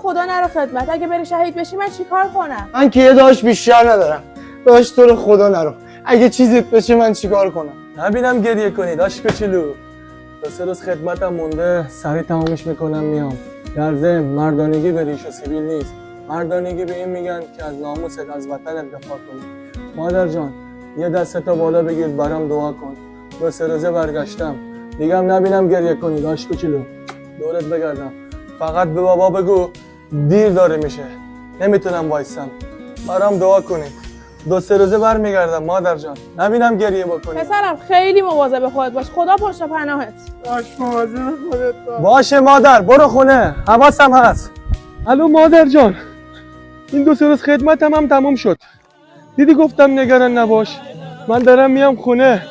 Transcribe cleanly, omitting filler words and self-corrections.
خدا نرو خدمت. اگه بری شهید بشی من چیکار کنم؟ من که یه داشت بیشتر ندارم. داشت تو رو خدا نرو. اگه چیزیت بشه من چیکار کنم؟ نبینم گریه کنی داش کوچولو. 2-3 روز خدمتم مونده، سریع تمامش میکنم میام. در ضمن مردانگی به ریش و سیبیل نیست. مردانگی به این میگن که از ناموست از وطن دفاع کنی. مادر جان یه دستتا بالا بگیر برام دعا کن. 2-3 روزه برگشتم. دیگه هم نبینم گریه کنی داش کوچولو. دورت بگردم. فقط به بابا بگو دیر داره میشه. نمیتونم وایسم. برام دعا کنید. 2-3 روزه برمیگردم مادر جان. نبینم گریه بکنی. پسرم خیلی مواظب خودت باش. خدا پشت پناهت. داشت مواظب خودت باش. باشه مادر برو خونه. حواسم هست. الو مادر جان. این 2-3 روز خدمتم هم تموم شد. دیدی گفتم نگران نباش. من دارم میام خونه.